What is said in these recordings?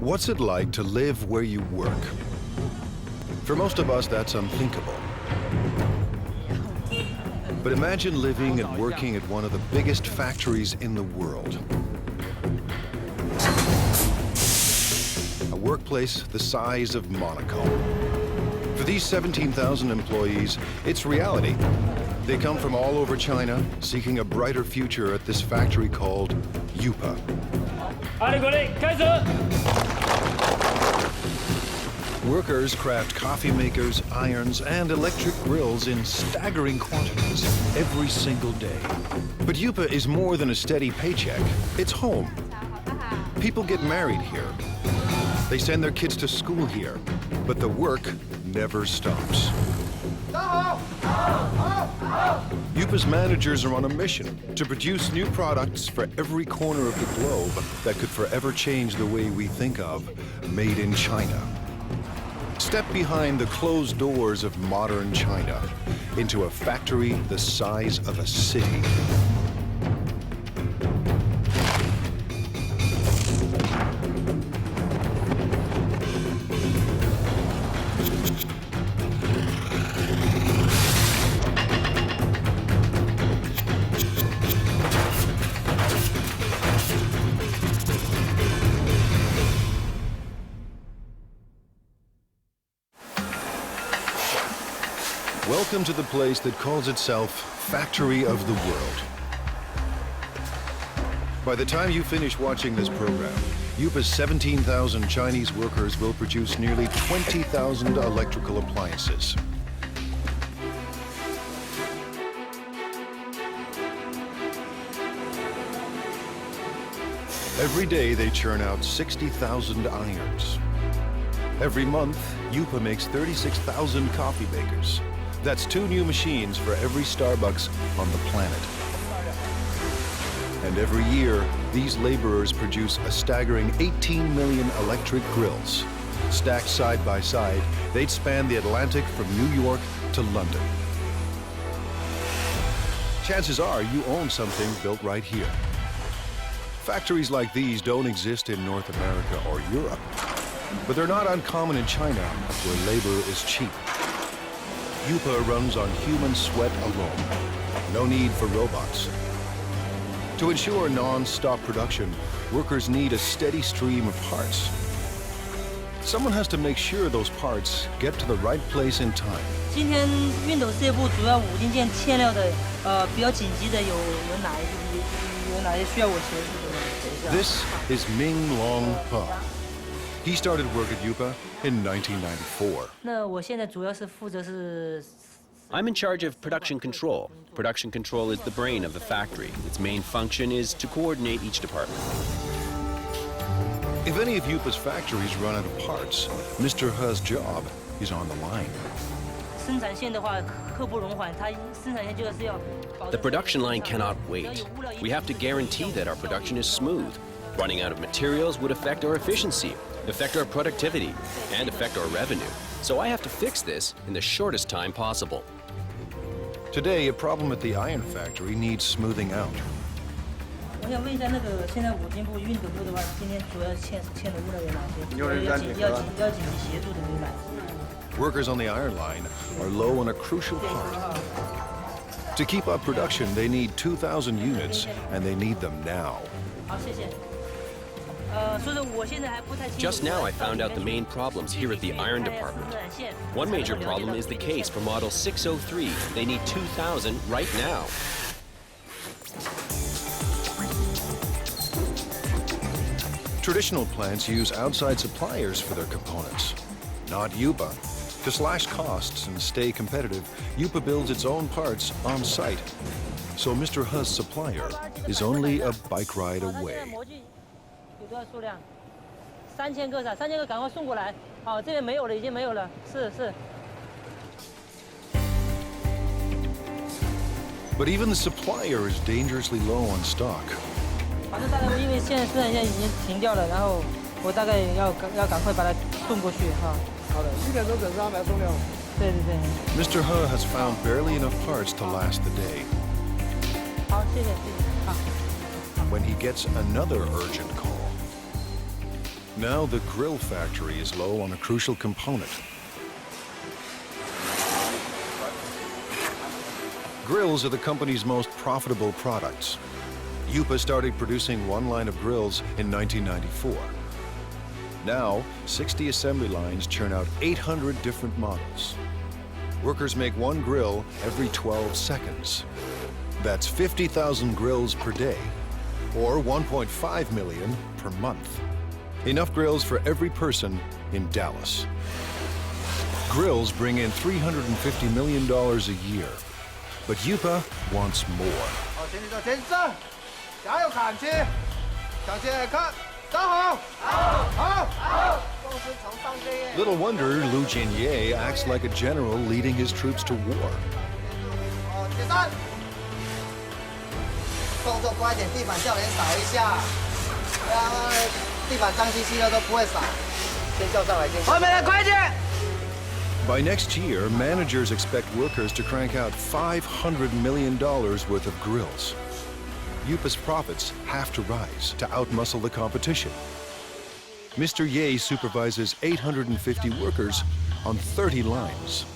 What's it like to live where you work? For most of us, that's unthinkable. But imagine living and working at one of the biggest factories in the world. A workplace the size of Monaco. For these 17,000 employees, it's reality. They come from all over China, seeking a brighter future at this factory called Yupa. Workers craft coffee makers, irons, and electric grills in staggering quantities every single day. But Yupa is more than a steady paycheck. It's home. People get married here. They send their kids to school here. But the work never stops. Yupa's managers are on a mission to produce new products for every corner of the globe that could forever change the way we think of made in China. Step behind the closed doors of modern China into a factory the size of a city. Welcome to the place that calls itself Factory of the World. By the time you finish watching this program, Yupa's 17,000 Chinese workers will produce nearly 20,000 electrical appliances. Every day they churn out 60,000 irons. Every month, Yupa makes 36,000 coffee makers. That's 2 new machines for every Starbucks on the planet. And every year, these laborers produce a staggering 18 million electric grills. Stacked side by side, they'd span the Atlantic from New York to London. Chances are you own something built right here. Factories like these don't exist in North America or Europe, but they're not uncommon in China, where labor is cheap. Yupa runs on human sweat alone. No need for robots. To ensure non-stop production, workers need a steady stream of parts. Someone has to make sure those parts get to the right place in time. 今天熨斗事业部主要5零件欠料的，比较紧急的有哪些需要我协助的？ This is Ming Long He. He started work at Yupa in 1994. 那我现在主要是负责是。 I'm in charge of production control. Production control is the brain of the factory. Its main function is to coordinate each department. If any of Yupa's factories run out of parts, Mr. He's job is on the line. 生产线的话，刻不容缓，它生产线就是要。 The production line cannot wait. We have to guarantee that our production is smooth. Running out of materials would affect our efficiency, affect our productivity, and affect our revenue. So I have to fix this in the shortest time possible. Today, a problem at the iron factory needs smoothing out. 我想问一下，那个现在五金部、熨斗部的话，今天主要欠的物料有哪些？要紧急协助的有哪些？ Workers on the iron line are low on a crucial part. To keep up production, they need 2,000 units, and they need them now. 好，谢谢。 Just now I found out the main problems here at the iron department. One major problem is the case for model 603. They need 2,000 right now. Traditional plants use outside suppliers for their components, not Yupa. To slash costs and stay competitive, Yupa builds its own parts on site. So Mr. He's supplier is only a bike ride away. 有多少数量？3000个是3000个，赶快送过来。好，这边没有了，已经没有了。是。 But even the supplier is dangerously low on stock. 反正大概因为现在生产线已经停掉了，然后我大概要赶快把它送过去哈。好的，7点钟准时安排送料。对。Mr. He has found barely enough parts to last the day. 好，谢谢。好。 When he gets another urgent call. Now the grill factory is low on a crucial component. Grills are the company's most profitable products. Yupa started producing one line of grills in 1994. Now, 60 assembly lines churn out 800 different models. Workers make one grill every 12 seconds. That's 50,000 grills per day, or 1.5 million per month. Enough grills for every person in Dallas. Grills bring in $350 million a year, but Yupa wants more. Little wonder Lu Jinye acts like a general leading his troops to war. By next year, managers expect workers to crank out $500 million worth of grills. Yupa's profits have to rise to outmuscle the competition. Mr. Ye supervises 850 workers on 30 lines.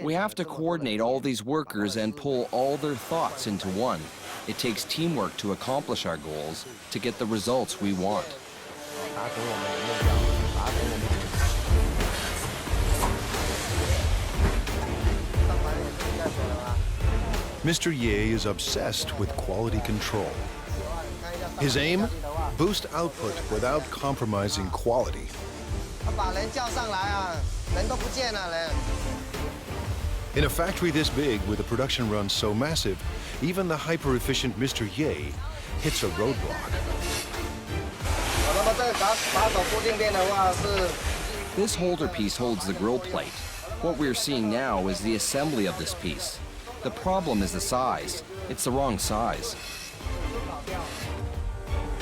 We have to coordinate all these workers and pull all their thoughts into one. It takes teamwork to accomplish our goals, to get the results we want. Mr. Ye is obsessed with quality control. His aim? Boost output without compromising quality. In a factory this big, with a production run so massive, even the hyper-efficient Mr. Ye hits a roadblock. This holder piece holds the grill plate. What we're seeing now is the assembly of this piece. The problem is the size. It's the wrong size.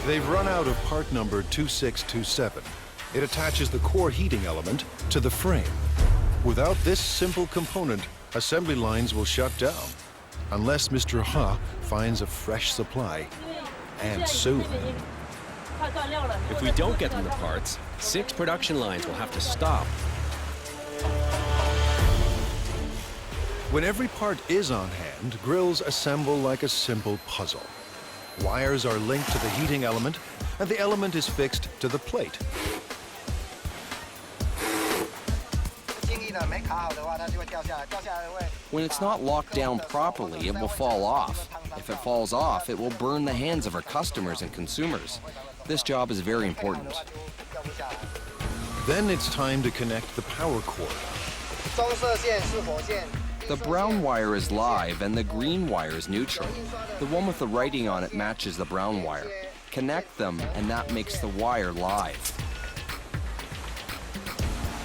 They've run out of part number 2627. It attaches the core heating element to the frame. Without this simple component, assembly lines will shut down, unless Mr. Ha finds a fresh supply, and soon. If we don't get them the parts, 6 production lines will have to stop. When every part is on hand, grills assemble like a simple puzzle. Wires are linked to the heating element, and the element is fixed to the plate. When it's not locked down properly, it will fall off. If it falls off, it will burn the hands of our customers and consumers. This job is very important. Then it's time to connect the power cord. The brown wire is live and the green wire is neutral. The one with the writing on it matches the brown wire. Connect them and that makes the wire live.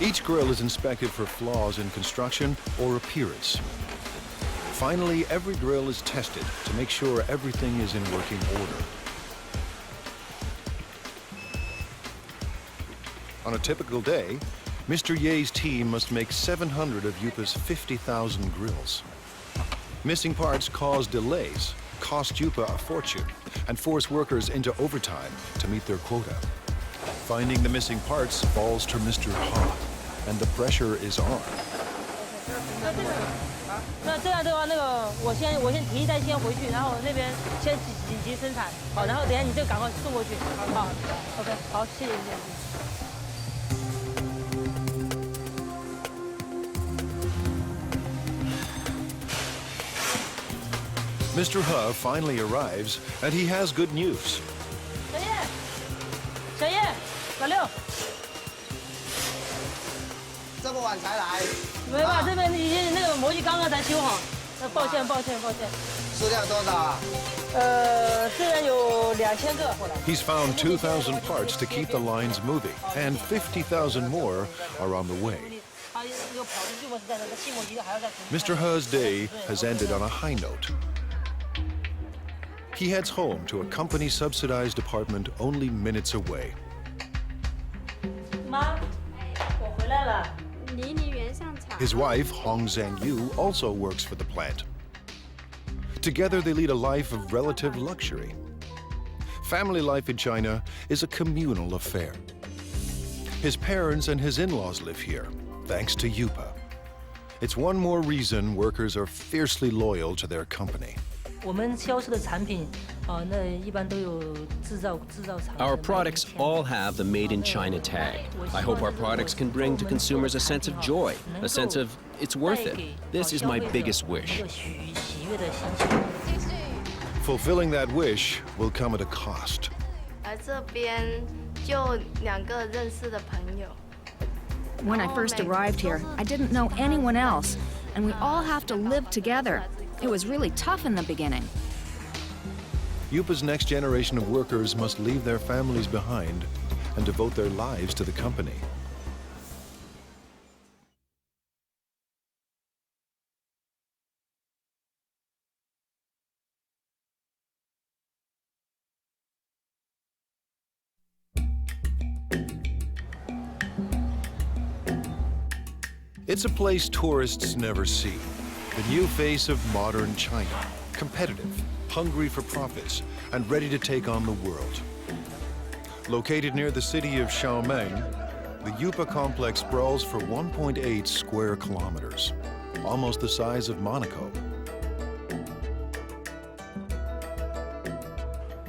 Each grill is inspected for flaws in construction or appearance. Finally, every grill is tested to make sure everything is in working order. On a typical day, Mr. Ye's team must make 700 of Yupa's 50,000 grills. Missing parts cause delays, cost Yupa a fortune, and force workers into overtime to meet their quota. Finding the missing parts falls to Mr. Ha, and the pressure is on. 那这样的话，我先提一袋先回去，然后那边先紧急生产，好，然后等一下你这个赶快送过去，好 ，OK， 好，谢谢谢谢。 Mr. He finally arrives, and he has good news. 小叶，老六，这么晚才来？没办法，这边已经那个模具刚刚才修好，抱歉。数量多少啊？虽然有2000个。 He's found 2,000 parts to keep the lines moving, and 50,000 more are on the way. Mr. He's day has ended on a high note. He heads home to a company-subsidized apartment only minutes away. 妈，我回来了。 His wife, Hong Zhangyu, also works for the plant. Together, they lead a life of relative luxury. Family life in China is a communal affair. His parents and his in-laws live here, thanks to Yupa. It's one more reason workers are fiercely loyal to their company. 我们销售的产品，那一般都有制造厂。 Our products all have the Made in China tag. I hope our products can bring to consumers a sense of joy, a sense of it's worth it. This is my biggest wish. 一个喜悦的心情。 Fulfilling that wish will come at a cost. 来这边就2个认识的朋友。 When I first arrived here, I didn't know anyone else, and we all have to live together. It was really tough in the beginning. Yupa's next generation of workers must leave their families behind and devote their lives to the company. It's a place tourists never see. The new face of modern China, competitive, hungry for profits, and ready to take on the world. Located near the city of Xiaomeng, the Yupa complex sprawls for 1.8 square kilometers, almost the size of Monaco.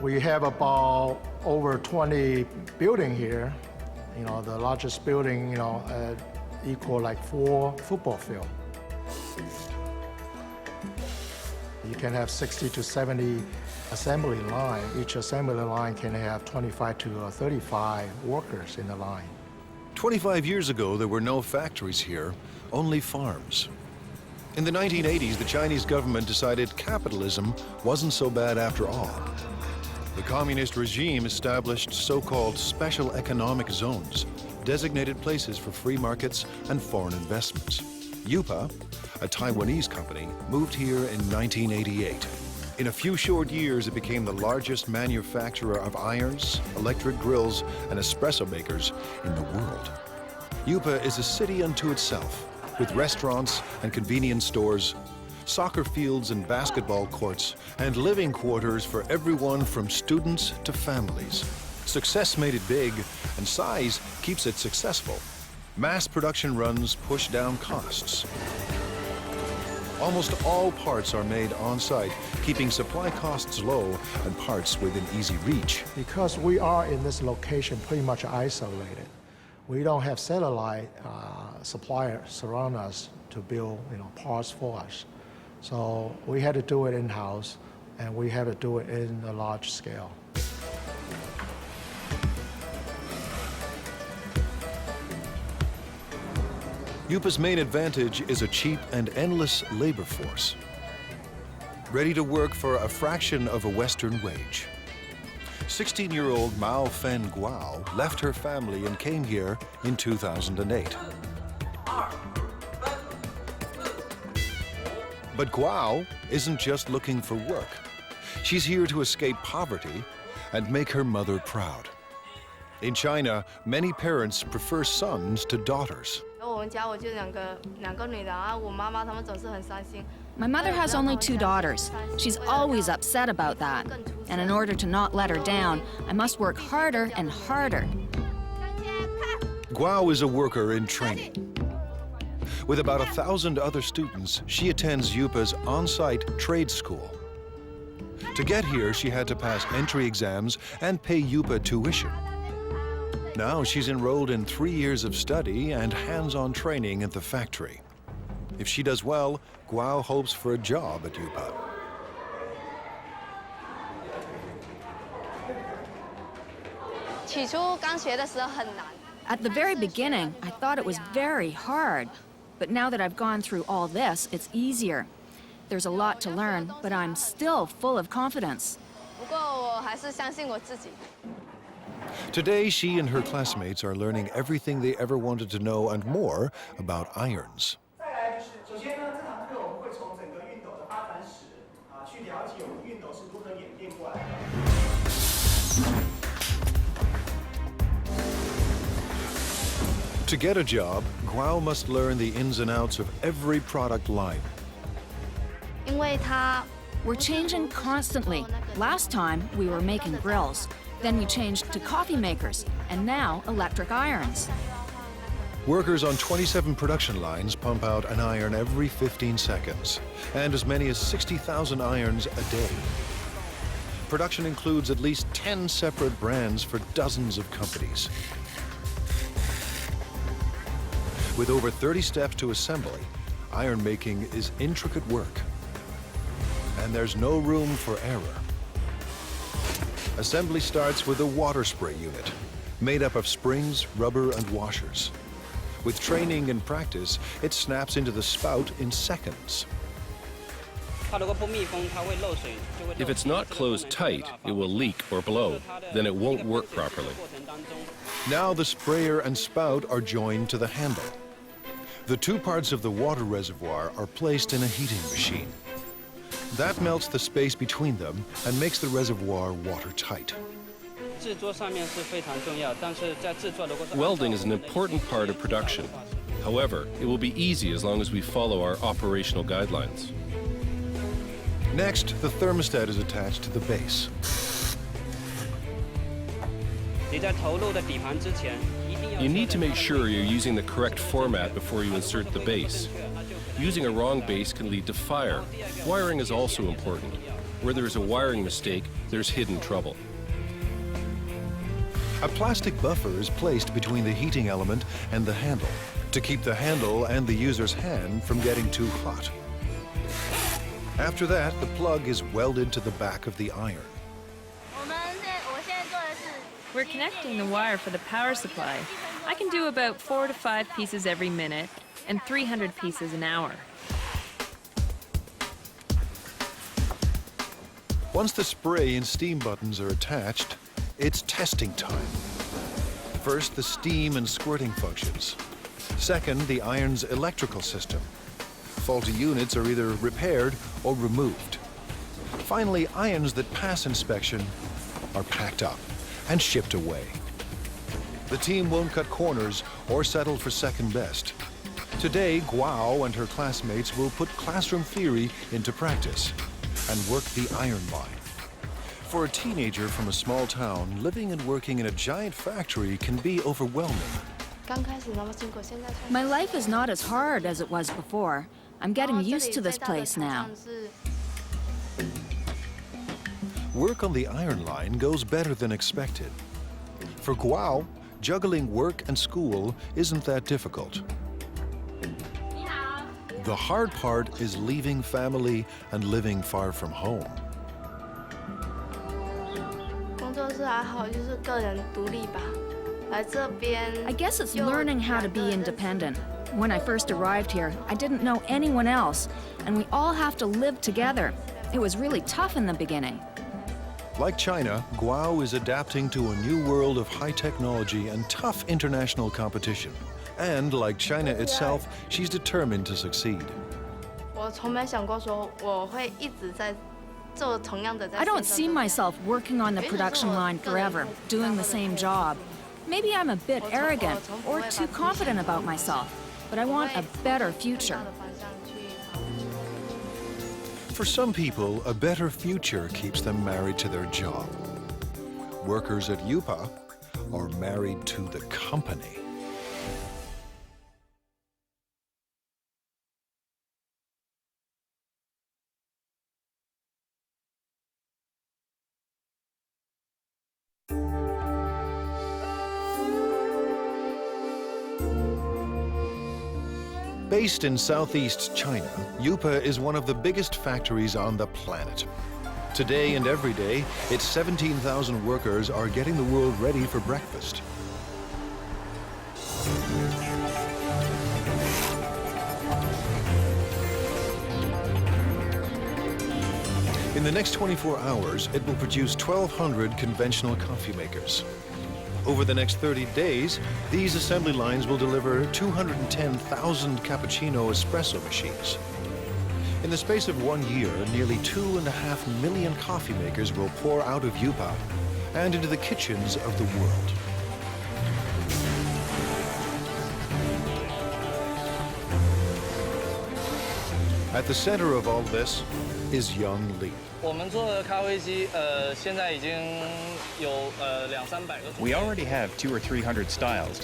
We have about over 20 buildings here. You know, the largest building, equal like 4 football fields. You can have 60 to 70 assembly line. Each assembly line can have 25 to 35 workers in the line. 25 years ago, there were no factories here, only farms. In the 1980s, the Chinese government decided capitalism wasn't so bad after all. The communist regime established so-called special economic zones, designated places for free markets and foreign investments. Yupa, a Taiwanese company, moved here in 1988. In a few short years, it became the largest manufacturer of irons, electric grills, and espresso makers in the world. Yupa is a city unto itself, with restaurants and convenience stores, soccer fields and basketball courts, and living quarters for everyone from students to families. Success made it big, and size keeps it successful. Mass production runs push down costs. Almost all parts are made on-site, keeping supply costs low and parts within easy reach. Because we are in this location pretty much isolated, we don't have satellite suppliers surround us to build parts for us. So we had to do it in-house, and we had to do it in a large scale. Yupa's main advantage is a cheap and endless labor force, ready to work for a fraction of a Western wage. 16-year-old Mao Fen Guao left her family and came here in 2008. But Guao isn't just looking for work. She's here to escape poverty and make her mother proud. In China, many parents prefer sons to daughters. My mother has only 2 daughters. She's always upset about that. And in order to not let her down, I must work harder and harder. Guao is a worker in training. With about 1,000 other students, she attends Yupa's on-site trade school. To get here, she had to pass entry exams and pay Yupa tuition. Now she's enrolled in 3 years of study and hands-on training at the factory. If she does well, Guao hopes for a job at Yupa. At the very beginning, I thought it was very hard. But now that I've gone through all this, it's easier. There's a lot to learn, but I'm still full of confidence. Today, she and her classmates are learning everything they ever wanted to know and more about irons. To get a job, Guao must learn the ins and outs of every product line. We're changing constantly. Last time, we were making grills. Then we changed to coffee makers, and now electric irons. Workers on 27 production lines pump out an iron every 15 seconds, and as many as 60,000 irons a day. Production includes at least 10 separate brands for dozens of companies. With over 30 steps to assembly, iron making is intricate work, and there's no room for error. Assembly starts with a water spray unit, made up of springs, rubber, and washers. With training and practice, it snaps into the spout in seconds. If it's not closed tight, it will leak or blow. Then it won't work properly. Now the sprayer and spout are joined to the handle. The two parts of the water reservoir are placed in a heating machine. That melts the space between them and makes the reservoir watertight. Welding is an important part of production. However, it will be easy as long as we follow our operational guidelines. Next, the thermostat is attached to the base. You need to make sure you're using the correct format before you insert the base. Using a wrong base can lead to fire. Wiring is also important. Where there is a wiring mistake, there's hidden trouble. A plastic buffer is placed between the heating element and the handle to keep the handle and the user's hand from getting too hot. After that, the plug is welded to the back of the iron. We're connecting the wire for the power supply. I can do about 4 to 5 pieces every minute and 300 pieces an hour. Once the spray and steam buttons are attached, it's testing time. First, the steam and squirting functions. Second, the iron's electrical system. Faulty units are either repaired or removed. Finally, irons that pass inspection are packed up and shipped away. The team won't cut corners or settle for second best. Today, Guao and her classmates will put classroom theory into practice and work the iron line. For a teenager from a small town, living and working in a giant factory can be overwhelming. My life is not as hard as it was before. I'm getting used to this place now. Work on the iron line goes better than expected. For Guao, juggling work and school isn't that difficult. The hard part is leaving family and living far from home. I guess it's learning how to be independent. When I first arrived here, I didn't know anyone else, and we all have to live together. It was really tough in the beginning. Like China, Guao is adapting to a new world of high technology and tough international competition. And like China itself, she's determined to succeed. I don't see myself working on the production line forever, doing the same job. Maybe I'm a bit arrogant or too confident about myself, but I want a better future. For some people, a better future keeps them married to their job. Workers at UPA are married to the company. Based in southeast China, UPA is one of the biggest factories on the planet. Today and every day, its 17,000 workers are getting the world ready for breakfast. In the next 24 hours, it will produce 1,200 conventional coffee makers. Over the next 30 days, these assembly lines will deliver 210,000 cappuccino espresso machines. In the space of 1 year, nearly 2.5 million coffee makers will pour out of UPA and into the kitchens of the world. At the center of all this is young Lee. 我们做的咖啡机，现在已经有200-300个。We already have 200 or 300 styles,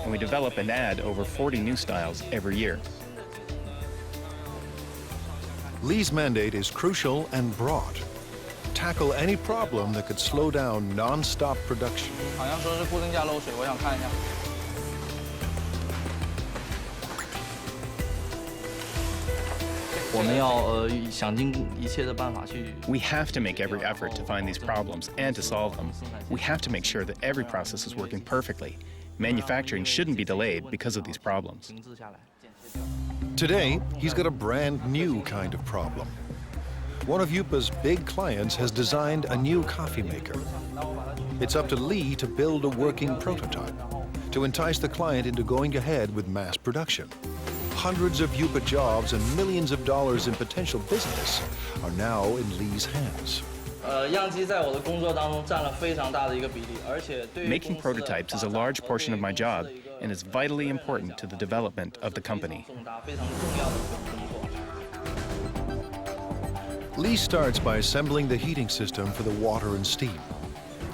and we develop and add over 40 new styles every year. Lee's mandate is crucial and broad. Tackle any problem that could slow down non-stop production. 好像说是固定架漏水，我想看一下。 We have to make every effort to find these problems and to solve them. We have to make sure that every process is working perfectly. Manufacturing shouldn't be delayed because of these problems. Today, he's got a brand new kind of problem. One of Yupa's big clients has designed a new coffee maker. It's up to Lee to build a working prototype to entice the client into going ahead with mass production. Hundreds of Yupa jobs and millions of dollars in potential business are now in Lee's hands. Making prototypes is a large portion of my job and is vitally important to the development of the company. Lee starts by assembling the heating system for the water and steam.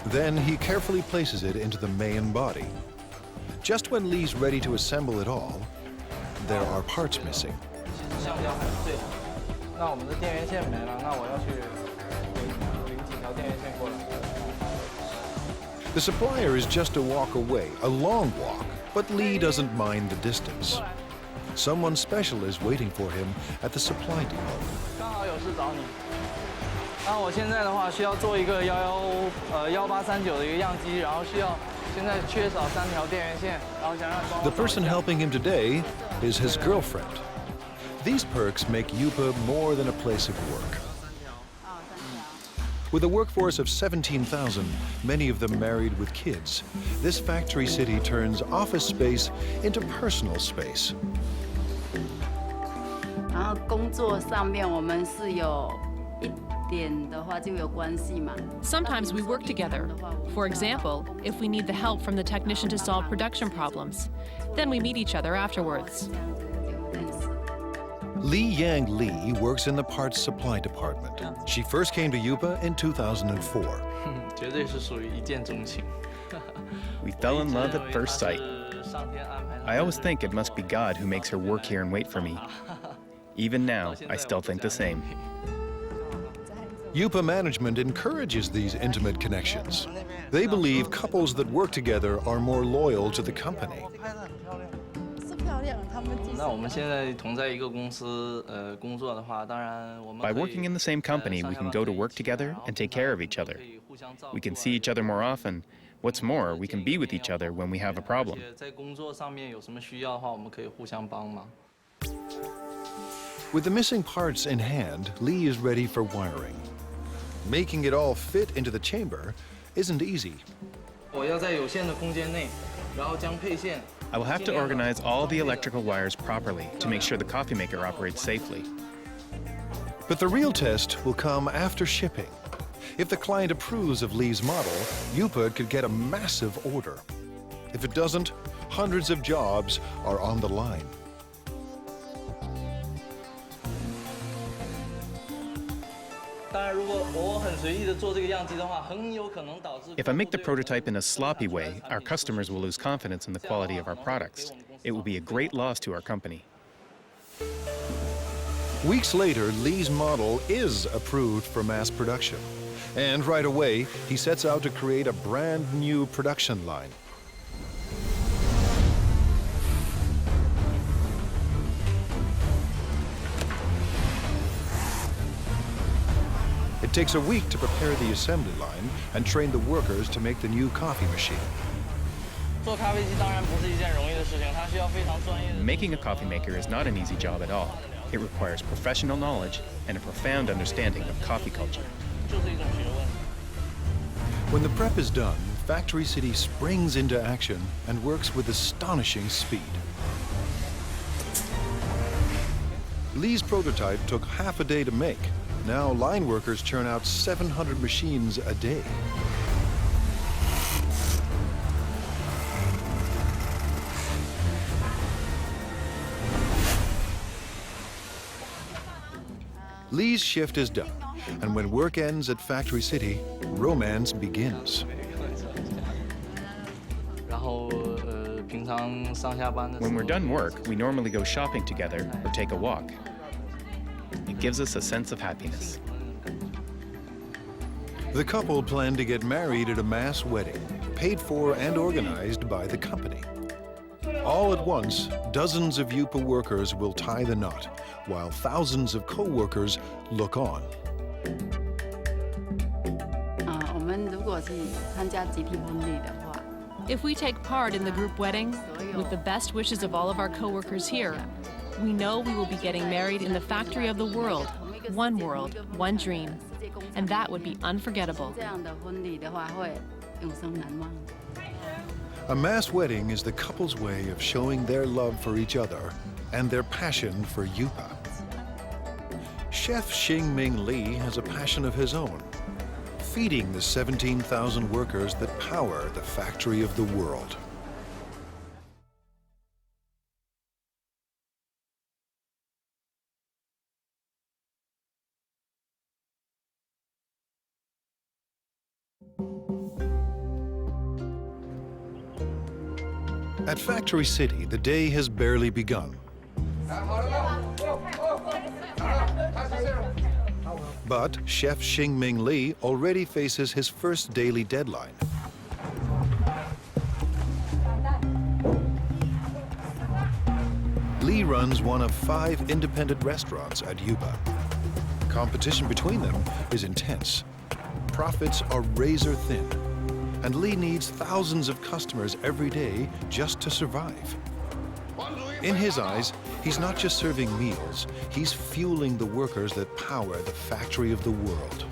Then he carefully places it into the main body. Just when Lee's ready to assemble it all, there are parts missing. The supplier is just a walk away, a long walk, but Lee doesn't mind the distance. Someone special is waiting for him at the supply depot. 刚好有事找你。那我现在的话需要做一个1839的一个样机，然后需要现在缺少3条电源线，然后想让帮我。 The person helping him today is his girlfriend. These perks make Yupa more than a place of work. With a workforce of 17,000, many of them married with kids, this factory city turns office space into personal space. 然后工作上面我们是有一点的话就有关系嘛。 Sometimes we work together. For example, if we need the help from the technician to solve production problems, then we meet each other afterwards. Li Yang Li works in the parts supply department. She first came to Yupa in 2004. 绝对是属于一见钟情。 We fell in love at first sight. I always think it must be God who makes her work here and wait for me. Even now, I still think the same. Yupa management encourages these intimate connections. They believe couples that work together are more loyal to the company. 那我们现在同在一个公司工作的话，当然我们 By working in the same company, we can go to work together and take care of each other. We can see each other more often. What's more, we can be with each other when we have a problem. 在工作上面有什么需要的话，我们可以互相帮忙。 With the missing parts in hand, Lee is ready for wiring. Making it all fit into the chamber isn't easy. 我要在有限的空间内，然后将配线。 I will have to organize all the electrical wires properly to make sure the coffee maker operates safely. But the real test will come after shipping. If the client approves of Lee's model, Yupa could get a massive order. If it doesn't, hundreds of jobs are on the line. If I make the prototype in a sloppy way, our customers will lose confidence in the quality of our products. It will be a great loss to our company. Weeks later, Lee's model is approved for mass production. And right away, he sets out to create a brand new production line. It takes a week to prepare the assembly line and train the workers to make the new coffee machine. Making a coffee maker is not an easy job at all. It requires professional knowledge and a profound understanding of coffee culture. When the prep is done, Factory City springs into action and works with astonishing speed. Lee's prototype took half a day to make. Now line workers churn out 700 machines a day. Lee's shift is done, and when work ends at Factory City, romance begins. When we're done work, we normally go shopping together or take a walk. It gives us a sense of happiness. The couple plan to get married at a mass wedding, paid for and organized by the company. All at once, dozens of Yupa workers will tie the knot, while thousands of co-workers look on. If we take part in the group wedding, with the best wishes of all of our co-workers here, we know we will be getting married in the factory of the world, one dream. And that would be unforgettable. A mass wedding is the couple's way of showing their love for each other and their passion for Yupa. Chef Xingming Li has a passion of his own, feeding the 17,000 workers that power the factory of the world. At Factory City, the day has barely begun. But Chef Xingming Li already faces his first daily deadline. Li runs one of 5 independent restaurants at Yupa. Competition between them is intense. Profits are razor thin, and Li needs thousands of customers every day just to survive. In his eyes, he's not just serving meals, he's fueling the workers that power the factory of the world.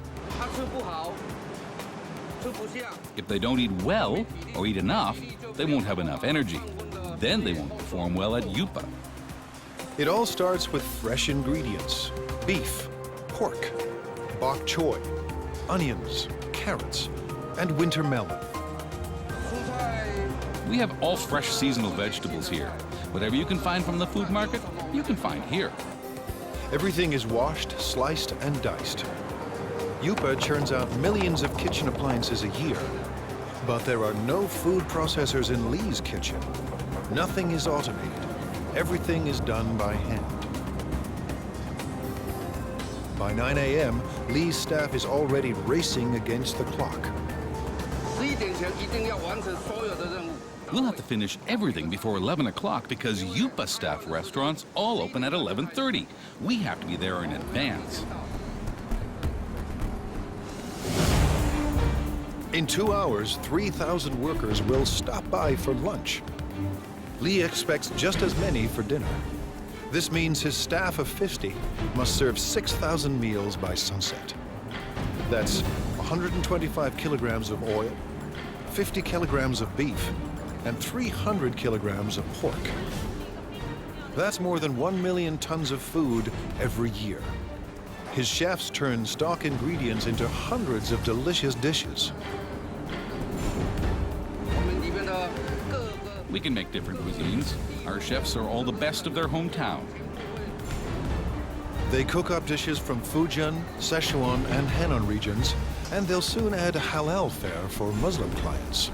If they don't eat well or eat enough, they won't have enough energy. Then they won't perform well at Yupa. It all starts with fresh ingredients: beef, pork, bok choy, onions, carrots, and winter melon. We have all fresh seasonal vegetables here. Whatever you can find from the food market, you can find here. Everything is washed, sliced, and diced. Yupa churns out millions of kitchen appliances a year. But there are no food processors in Li's kitchen. Nothing is automated. Everything is done by hand. By 9 a.m., Li's staff is already racing against the clock. We'll have to finish everything before 11 o'clock because Yupa staff restaurants all open at 11:30. We have to be there in advance. In 2 hours, 3,000 workers will stop by for lunch. Li expects just as many for dinner. This means his staff of 50 must serve 6,000 meals by sunset. That's 125 kilograms of oil, 50 kilograms of beef, and 300 kilograms of pork. That's more than 1 million tons of food every year. His chefs turn stock ingredients into hundreds of delicious dishes. We can make different cuisines. Our chefs are all the best of their hometown. They cook up dishes from Fujian, Sichuan, and Henan regions, and they'll soon add a halal fare for Muslim clients.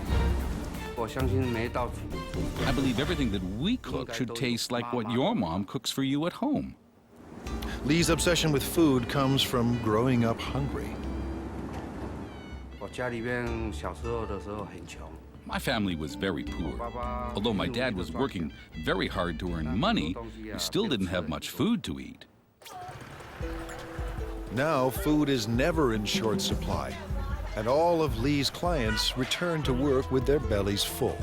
I believe everything that we cook should taste like what your mom cooks for you at home. Li's obsession with food comes from growing up hungry. My family was very poor. Although my dad was working very hard to earn money, we still didn't have much food to eat. Now food is never in short supply, and all of Li's clients return to work with their bellies full.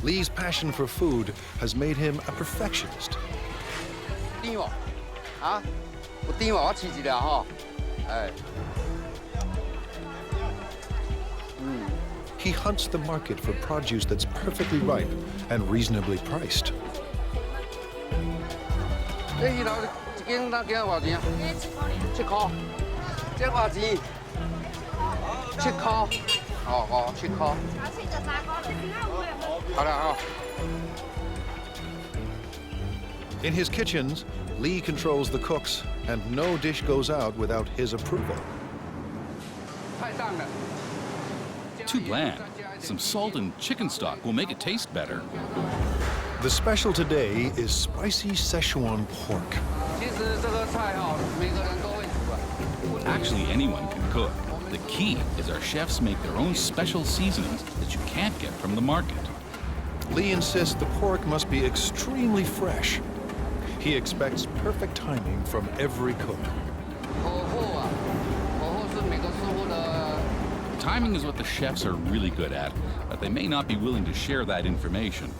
Li's passion for food has made him a perfectionist. He hunts the market for produce that's perfectly ripe and reasonably priced. In his kitchens, Lee controls the cooks, and no dish goes out without his approval. Too bland. Some salt and chicken stock will make it taste better. The special today is spicy Szechuan pork. Actually, anyone can cook. The key is our chefs make their own special seasonings that you can't get from the market. Lee insists the pork must be extremely fresh. He expects perfect timing from every cook. Timing is what the chefs are really good at, but they may not be willing to share that information.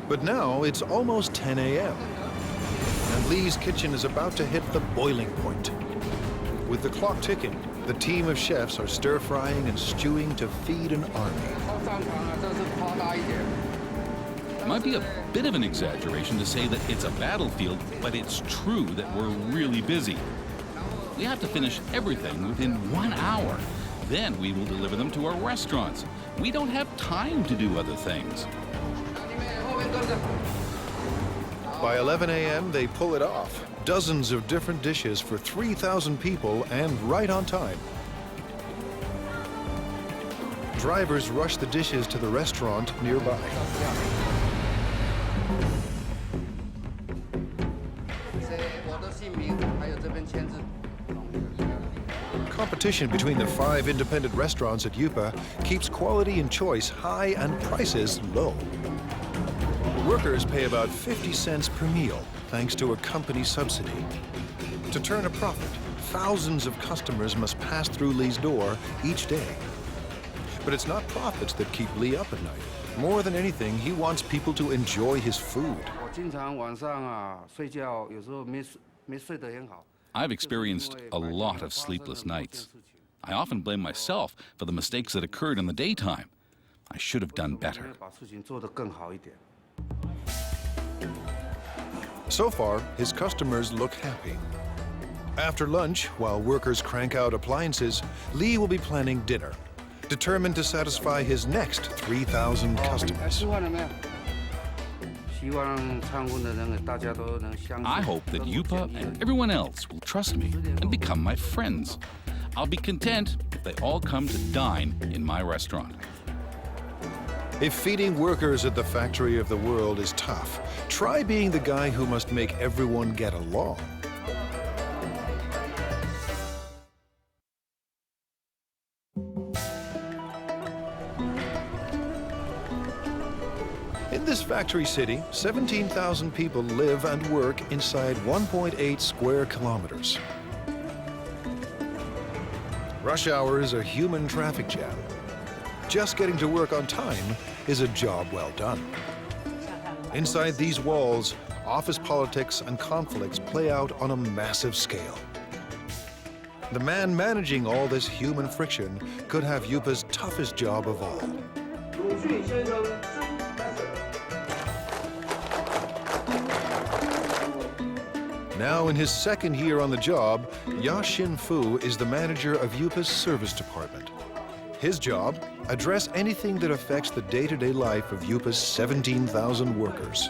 But now it's almost 10 a.m. and Lee's kitchen is about to hit the boiling point. With the clock ticking, the team of chefs are stir-frying and stewing to feed an army. It might be a bit of an exaggeration to say that it's a battlefield, but it's true that we're really busy. We have to finish everything within 1 hour. Then we will deliver them to our restaurants. We don't have time to do other things. By 11 a.m., they pull it off. Dozens of different dishes for 3,000 people and right on time. Drivers rush the dishes to the restaurant nearby. Competition between the 5 independent restaurants at Yupa keeps quality and choice high and prices low. Workers pay about 50 cents per meal, thanks to a company subsidy. To turn a profit, thousands of customers must pass through Lee's door each day. But it's not profits that keep Lee up at night. More than anything, he wants people to enjoy his food. I've experienced a lot of sleepless nights. I often blame myself for the mistakes that occurred in the daytime. I should have done better. So far, his customers look happy. After lunch, while workers crank out appliances, Lee will be planning dinner, determined to satisfy his next 3,000 customers. I hope that Yupa and everyone else will trust me and become my friends. I'll be content if they all come to dine in my restaurant. If feeding workers at the factory of the world is tough, try being the guy who must make everyone get along. In this factory city, 17,000 people live and work inside 1.8 square kilometers. Rush hour is a human traffic jam. Just getting to work on time is a job well done. Inside these walls, office politics and conflicts play out on a massive scale. The man managing all this human friction could have Yupa's toughest job of all. Now in his second year on the job, Ya Xin-fu is the manager of Yupa's service department. His job, address anything that affects the day-to-day life of Yupa's 17,000 workers.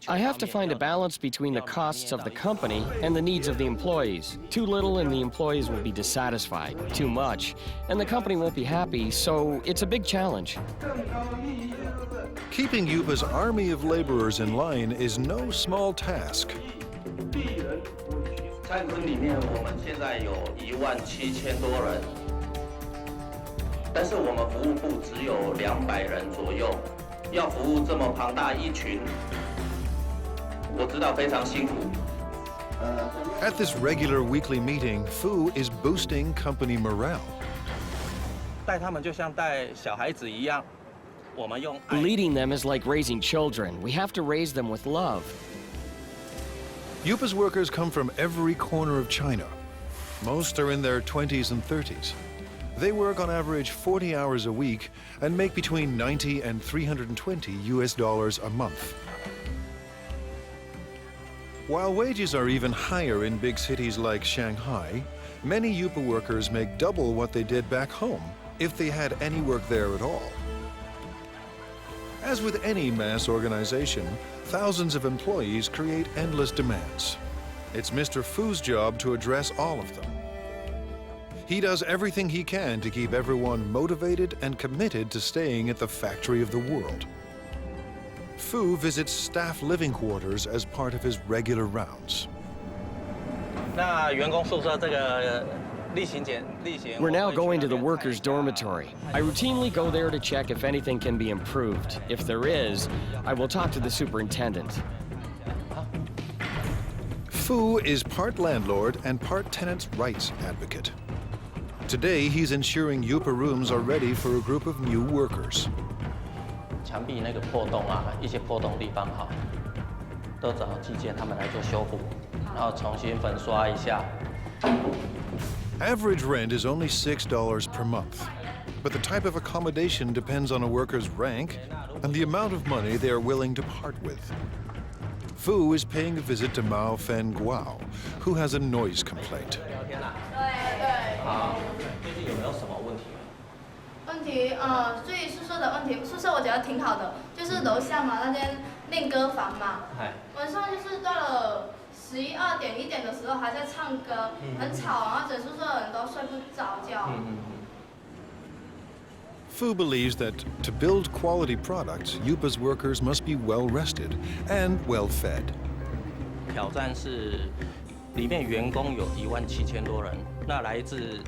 I have to find a balance between the costs of the company and the needs of the employees. Too little and the employees will be dissatisfied. Too much and the company won't be happy, so it's a big challenge. Keeping Yupa's army of laborers in line is no small task. 餐厅里面我们现在有17000多人，但是我们服务部只有200人左右，要服务这么庞大一群，我知道非常辛苦。 At this regular weekly meeting, Fu is boosting company morale. 带他们就像带小孩子一样，我们用爱。 Leading them is like raising children. We have to raise them with love. Yupa's workers come from every corner of China. Most are in their 20s and 30s. They work on average 40 hours a week and make between $90 and $320 US a month. While wages are even higher in big cities like Shanghai, many Yupa workers make double what they did back home if they had any work there at all. As with any mass organization, thousands of employees create endless demands. It's Mr. Fu's job to address all of them. He does everything he can to keep everyone motivated and committed to staying at the factory of the world. Fu visits staff living quarters as part of his regular rounds. We're now going to the workers' dormitory. I routinely go there to check if anything can be improved. If there is, I will talk to the superintendent. Fu is part landlord and part tenants' rights advocate. Today, he's ensuring Yupa rooms are ready for a group of new workers. 墙壁那个破洞啊，一些破洞地方哈，都找技建他们来做修补，然后重新粉刷一下。 Average rent is only $6 per month, but the type of accommodation depends on a worker's rank and the amount of money they are willing to part with. Fu is paying a visit to Mao Fen Guao, who has a noise complaint. 最近有没有什么问题？问题，所以宿舍的问题，宿舍我觉得挺好的，就是楼下嘛那间练歌房嘛，晚上就是到了11、2点、1点的时候还在唱歌，很吵，然后整宿舍的人都睡不着觉。Fu believes that to build quality products, Yupa's workers must be well rested and well fed. 挑战是里面员工有17000多人，那来自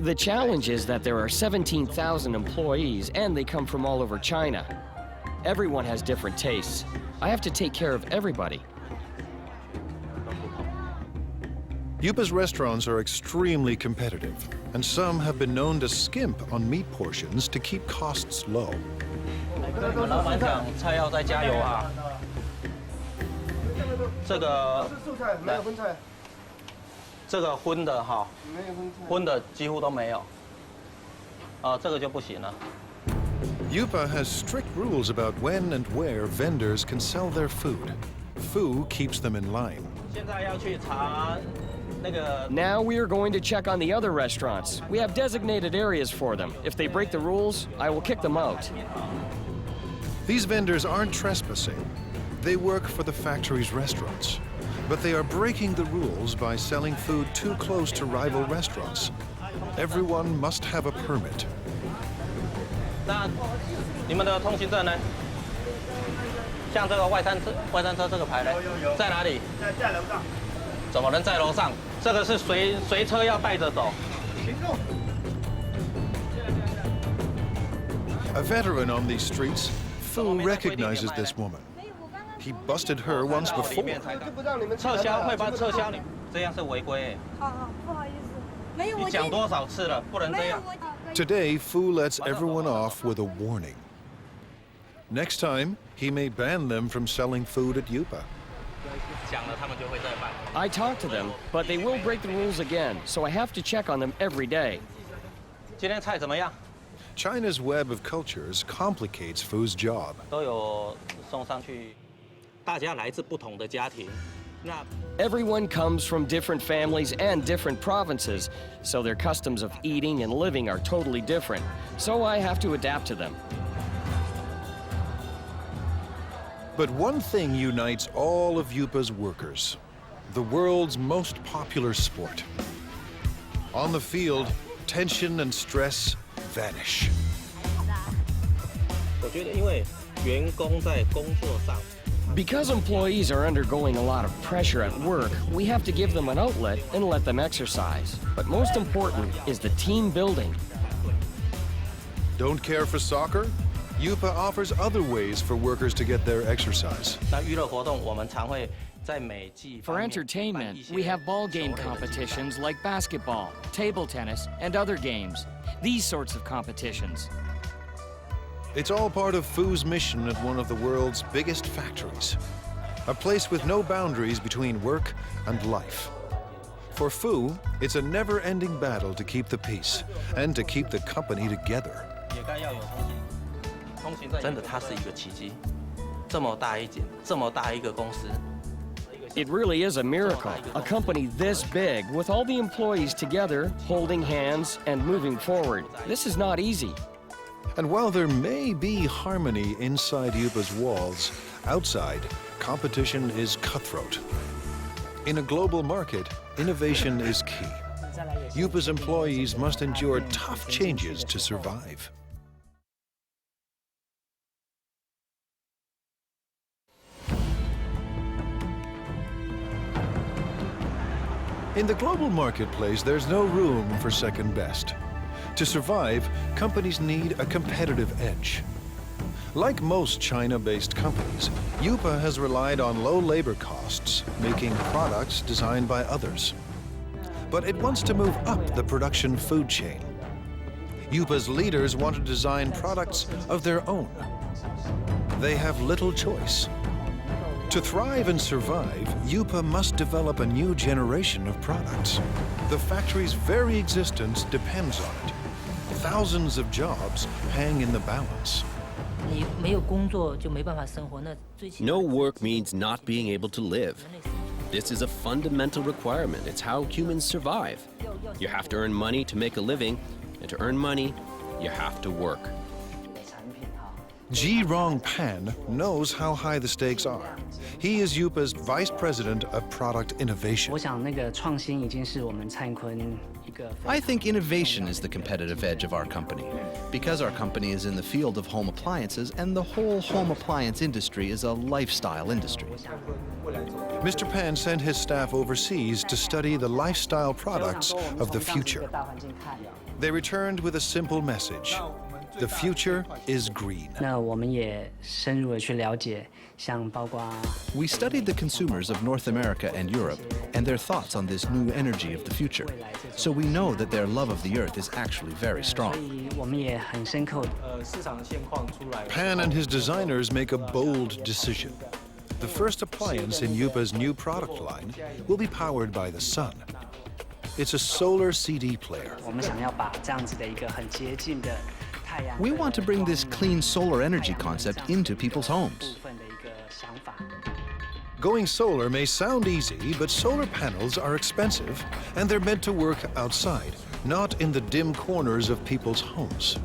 The challenge is that there are 17,000 employees and they come from all over China. Everyone has different tastes. I have to take care of everybody. Yupa's restaurants are extremely competitive, and some have been known to skimp on meat portions to keep costs low. 跟你们老板讲，菜要再加油啊！这个素菜没有荤菜，这个荤的哈，没有荤菜，荤的几乎都没有。这个就不行了。Yupa has strict rules about when and where vendors can sell their food. Fu keeps them in line. 现在要去查。 Now we are going to check on the other restaurants. We have designated areas for them. If they break the rules, I will kick them out. These vendors aren't trespassing. They work for the factory's restaurants. But they are breaking the rules by selling food too close to rival restaurants. Everyone must have a permit. 那你们的通行证呢？像这个外餐车这个牌呢？在哪里？在楼上。怎么能在楼上？ 这个是随车要带着走。A veteran on these streets, Fu recognizes this woman. He busted her once before. 撤销会把撤销你，这样是违规。不好意思，没有。你讲多少次了，不能这样。Today, Fu lets everyone off with a warning. Next time, he may ban them from selling food at Yupa. I talk to them, but they will break the rules again, so I have to check on them every day. 今天菜怎么样？ China's web of cultures complicates Fu's job. 都有送上去，大家来自不同的家庭。那 Everyone comes from different families and different provinces, so their customs of eating and living are totally different. So I have to adapt to them. But one thing unites all of Yupa's workers: the world's most popular sport. On the field, tension and stress vanish. 我觉得，因为员工在工作上 Because employees are undergoing a lot of pressure at work, we have to give them an outlet and let them exercise. But most important is the team building. Don't care for soccer? Yupa offers other ways for workers to get their exercise. 那娱乐活动，我们常会在每季 For entertainment, we have ball game competitions like basketball, table tennis, and other games. These sorts of competitions. It's all part of Fu's mission at one of the world's biggest factories. A place with no boundaries between work and life. For Fu, it's a never-ending battle to keep the peace and to keep the company together. 也该要有通行证。真的，它是一个奇迹。这么大一个公司。 It really is a miracle. A company this big, with all the employees together, holding hands and moving forward. This is not easy. And while there may be harmony inside Yupa's walls, outside, competition is cutthroat. In a global market, innovation is key. Yupa's employees must endure tough changes to survive. In the global marketplace, there's no room for second best. To survive, companies need a competitive edge. Like most China-based companies, Yupa has relied on low labor costs, making products designed by others. But it wants to move up the production food chain. Yupa's leaders want to design products of their own. They have little choice. To thrive and survive, Yupa must develop a new generation of products. The factory's very existence depends on it. Thousands of jobs hang in the balance. No work means not being able to live. This is a fundamental requirement. It's how humans survive. You have to earn money to make a living, and to earn money, you have to work. Ji-Rong Pan knows how high the stakes are. He is Yupa's Vice President of Product Innovation. I think innovation is the competitive edge of our company, because our company is in the field of home appliances, and the whole home appliance industry is a lifestyle industry. Mr. Pan sent his staff overseas to study the lifestyle products of the future. They returned with a simple message. The future is green. We studied the consumers of North America and Europe and their thoughts on this new energy of the future. So we know that their love of the earth is actually very strong. Pan and his designers make a bold decision. The first appliance in Yupa's new product line will be powered by the sun. It's a solar CD player. We want to bring this clean solar energy concept into people's homes. Going solar may sound easy, but solar panels are expensive, and they're meant to work outside, not in the dim corners of people's homes.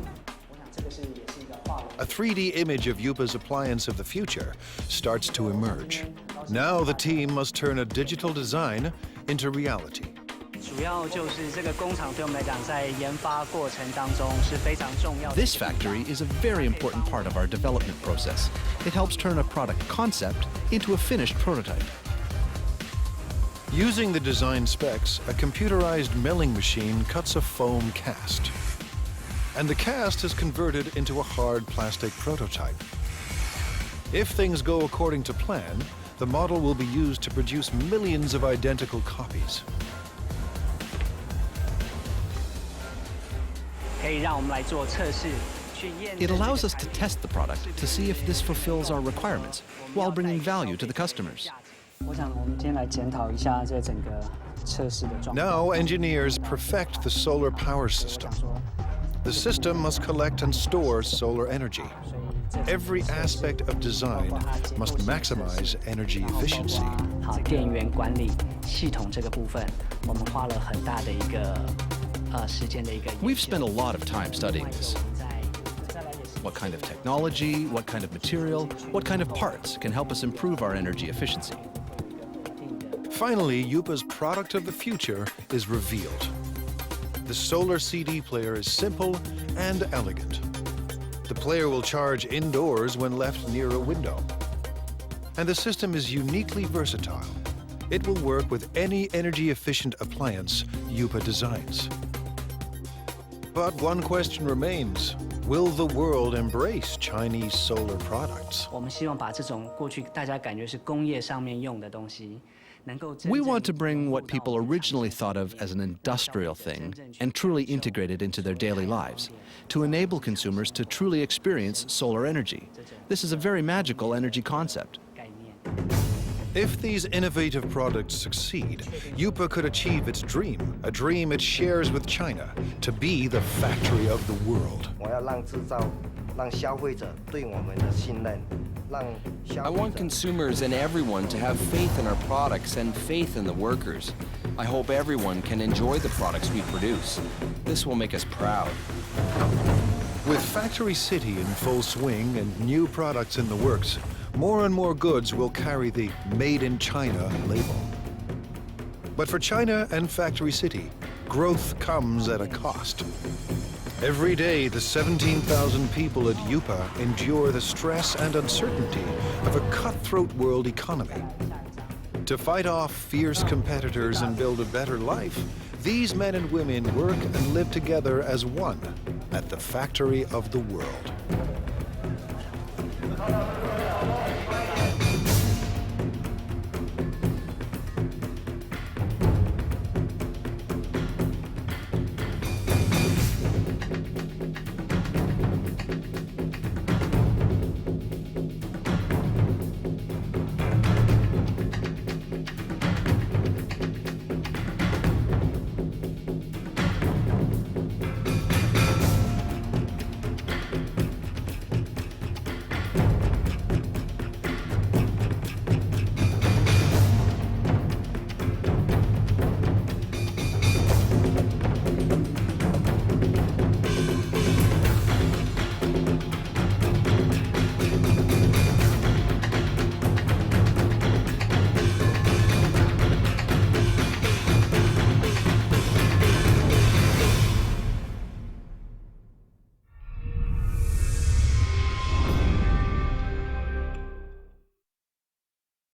A 3D image of Yupa's appliance of the future starts to emerge. Now the team must turn a digital design into reality. This factory is a very important part of our development process. It helps turn a product concept into a finished prototype. Using the design specs, a computerized milling machine cuts a foam cast. And the cast is converted into a hard plastic prototype. If things go according to plan, the model will be used to produce millions of identical copies. It allows us to test the product to see if this fulfills our requirements while bringing value to the customers. Now engineers perfect the solar power system. The system must collect and store solar energy. Every aspect of design must maximize energy efficiency. We've spent a lot of time studying this. What kind of technology, what kind of material, what kind of parts can help us improve our energy efficiency? Finally, Yupa's product of the future is revealed. The solar CD player is simple and elegant. The player will charge indoors when left near a window. And the system is uniquely versatile. It will work with any energy-efficient appliance Yupa designs. But one question remains. Will the world embrace Chinese solar products? We want to bring what people originally thought of as an industrial thing and truly integrate it into their daily lives, to enable consumers to truly experience solar energy. This is a very magical energy concept. If these innovative products succeed, Yupa could achieve its dream, a dream it shares with China, to be the factory of the world. I want consumers and everyone to have faith in our products and faith in the workers. I hope everyone can enjoy the products we produce. This will make us proud. With Factory City in full swing and new products in the works, more and more goods will carry the Made in China label. But for China and Factory City, growth comes at a cost. Every day, the 17,000 people at Yupa endure the stress and uncertainty of a cutthroat world economy. To fight off fierce competitors and build a better life, these men and women work and live together as one at the factory of the world.